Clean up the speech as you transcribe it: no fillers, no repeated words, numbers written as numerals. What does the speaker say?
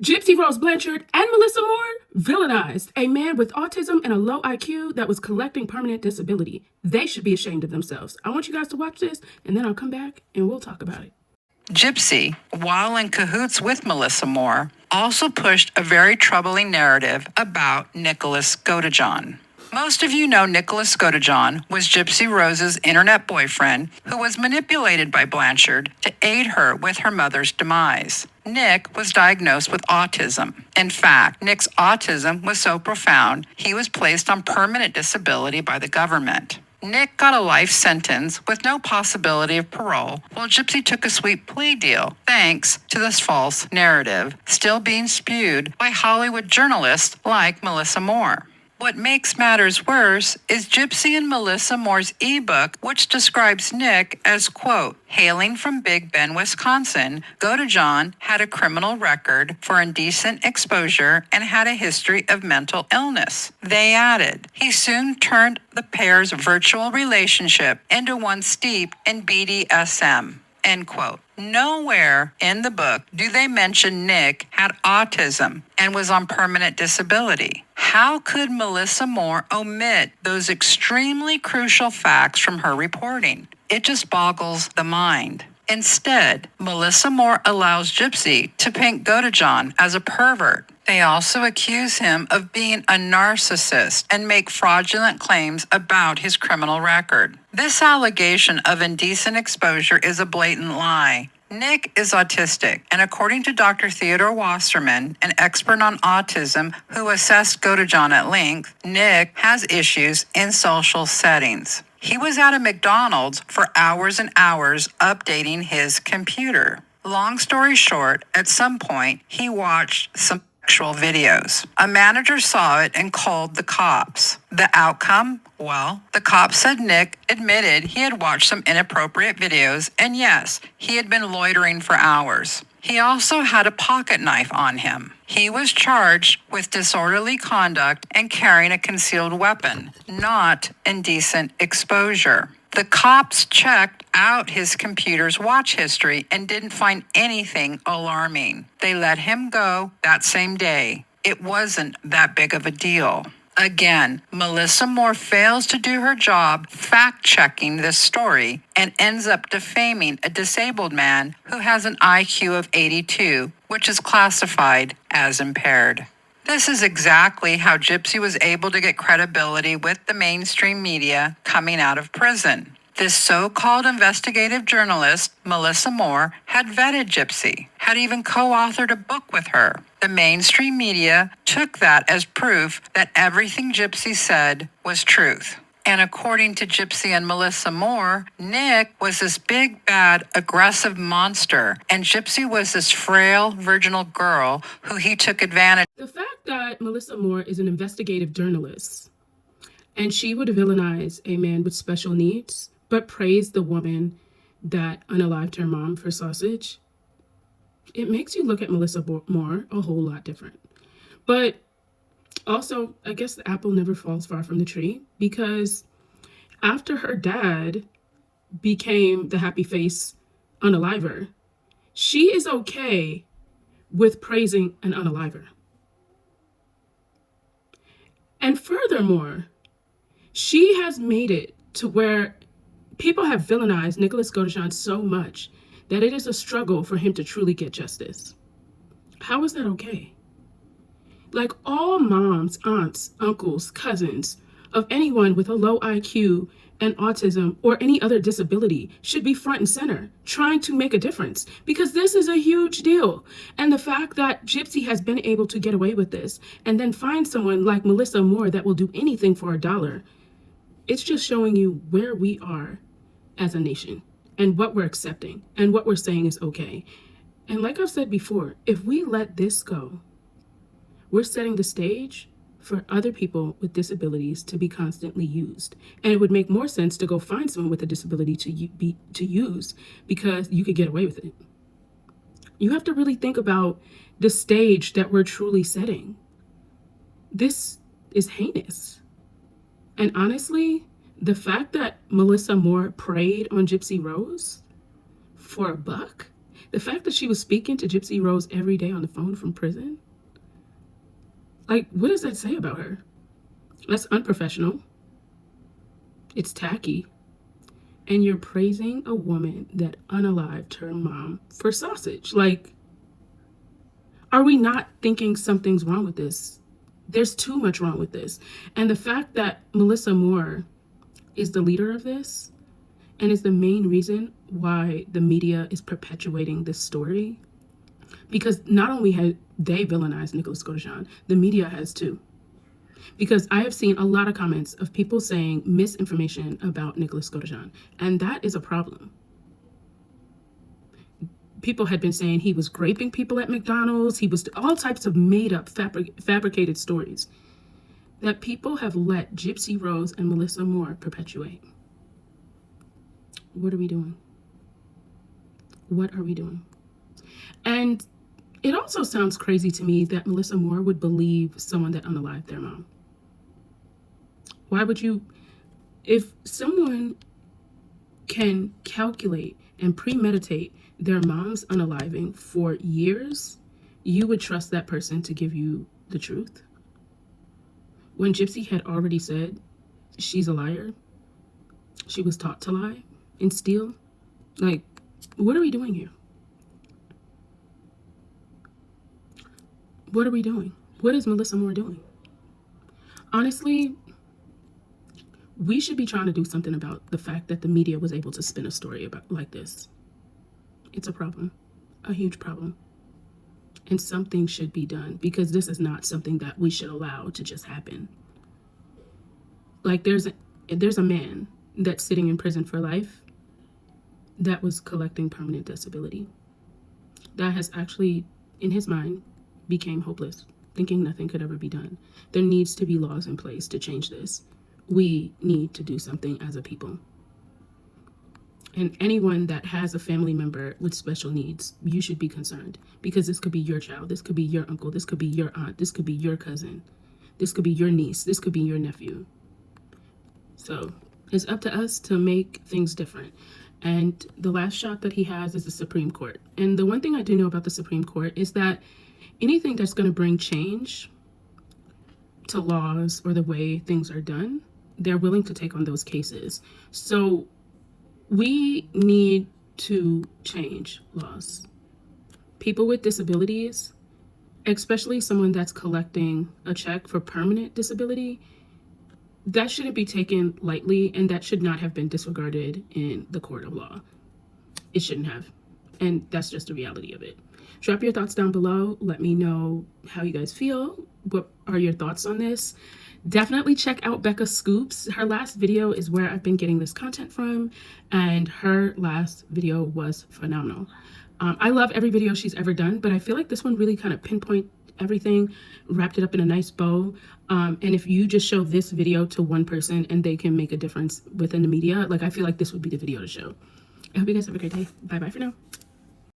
Gypsy Rose Blanchard and Melissa Moore villainized a man with autism and a low IQ that was collecting permanent disability. They should be ashamed of themselves. I want you guys to watch this, and then I'll come back and we'll talk about it. Gypsy, while in cahoots with Melissa Moore, also pushed a very troubling narrative about Nicholas Godejohn. Most of you know Nicholas Godejohn was Gypsy Rose's internet boyfriend who was manipulated by Blanchard to aid her with her mother's demise. Nick was diagnosed with autism. In fact, Nick's autism was so profound, he was placed on permanent disability by the government. Nick got a life sentence with no possibility of parole, while Gypsy took a sweet plea deal, thanks to this false narrative, still being spewed by Hollywood journalists like Melissa Moore. What makes matters worse is Gypsy and Melissa Moore's ebook, which describes Nick as, quote, hailing from Big Bend, Wisconsin, Godejohn had a criminal record for indecent exposure and had a history of mental illness. They added, he soon turned the pair's virtual relationship into one steeped in BDSM. End quote. Nowhere in the book do they mention Nick had autism and was on permanent disability. How could Melissa Moore omit those extremely crucial facts from her reporting? It just boggles the mind. Instead, Melissa Moore allows Gypsy to paint Godejohn as a pervert. They also accuse him of being a narcissist and make fraudulent claims about his criminal record. This allegation of indecent exposure is a blatant lie. Nick is autistic, and according to Dr. Theodore Wasserman, an expert on autism who assessed Godejohn at length, Nick has issues in social settings. He was at a McDonald's for hours and hours updating his computer. Long story short, at some point, he watched some sexual videos. A manager saw it and called the cops. The outcome? Well, the cops said Nick admitted he had watched some inappropriate videos, and yes, he had been loitering for hours. He also had a pocket knife on him. He was charged with disorderly conduct and carrying a concealed weapon, not indecent exposure. The cops checked out his computer's watch history and didn't find anything alarming. They let him go that same day. It wasn't that big of a deal. Again, Melissa Moore fails to do her job fact-checking this story and ends up defaming a disabled man who has an IQ of 82, which is classified as impaired. This is exactly how Gypsy was able to get credibility with the mainstream media coming out of prison. This so-called investigative journalist, Melissa Moore, had vetted Gypsy, had even co-authored a book with her. The mainstream media took that as proof that everything Gypsy said was truth. And according to Gypsy and Melissa Moore, Nick was this big, bad, aggressive monster, and Gypsy was this frail, virginal girl who he took advantage of. The fact that Melissa Moore is an investigative journalist, and she would villainize a man with special needs, but praise the woman that unalived her mom for sausage, it makes you look at Melissa Moore a whole lot different. But also, I guess the apple never falls far from the tree, because after her dad became the happy face unaliver, she is okay with praising an unaliver. And furthermore, she has made it to where people have villainized Nicholas Godejohn so much that it is a struggle for him to truly get justice. How is that okay? Like, all moms, aunts, uncles, cousins of anyone with a low IQ and autism or any other disability should be front and center trying to make a difference, because this is a huge deal. And the fact that Gypsy has been able to get away with this and then find someone like Melissa Moore that will do anything for $1, it's just showing you where we are as a nation and what we're accepting and what we're saying is okay. And like I've said before, if we let this go, we're setting the stage for other people with disabilities to be constantly used. And it would make more sense to go find someone with a disability to use, because you could get away with it. You have to really think about the stage that we're truly setting. This is heinous. And honestly, the fact that Melissa Moore preyed on Gypsy Rose for $1, The fact that she was speaking to Gypsy Rose every day on the phone from prison, like, what does that say about her? That's unprofessional. It's tacky. And you're praising a woman that unalived her mom for sausage. Like, are we not thinking something's wrong with this? There's too much wrong with this. And the fact that Melissa Moore is the leader of this and is the main reason why the media is perpetuating this story, because not only have they villainized Nicholas GODEJOHN, the media has too. Because I have seen a lot of comments of people saying misinformation about Nicholas GODEJOHN, and that is a problem. People had been saying he was raping people at McDonald's, he was all types of made-up, fabricated stories that people have let Gypsy Rose and Melissa Moore perpetuate. What are we doing? What are we doing? And it also sounds crazy to me that Melissa Moore would believe someone that unalived their mom. Why would you? If someone can calculate and premeditate their mom's unaliving for years, you would trust that person to give you the truth? When Gypsy had already said she's a liar, she was taught to lie and steal. Like, what are we doing here? What are we doing? What is Melissa Moore doing? Honestly, we should be trying to do something about the fact that the media was able to spin a story about like this. It's a problem, a huge problem. And something should be done, because this is not something that we should allow to just happen. Like, there's a man that's sitting in prison for life that was collecting permanent disability. That has actually, in his mind, became hopeless, thinking nothing could ever be done. There needs to be laws in place to change this. We need to do something as a people. And anyone that has a family member with special needs, you should be concerned, because this could be your child, this could be your uncle, this could be your aunt, this could be your cousin, this could be your niece, this could be your nephew. So it's up to us to make things different. And the last shot that he has is the Supreme Court. And the one thing I do know about the Supreme Court is that anything that's going to bring change to laws or the way things are done, they're willing to take on those cases. So we need to change laws. People with disabilities, especially someone that's collecting a check for permanent disability, that shouldn't be taken lightly, and that should not have been disregarded in the court of law. It shouldn't have. And that's just the reality of it. Drop your thoughts down below. Let me know how you guys feel. What are your thoughts on this? Definitely check out Becca Scoops. Her last video is where I've been getting this content from, and her last video was phenomenal. I love every video she's ever done, but I feel like this one really kind of pinpoint everything, wrapped it up in a nice bow. And if you just show this video to one person and they can make a difference within the media, like, I feel like this would be the video to show. I hope you guys have a great day. Bye bye for now.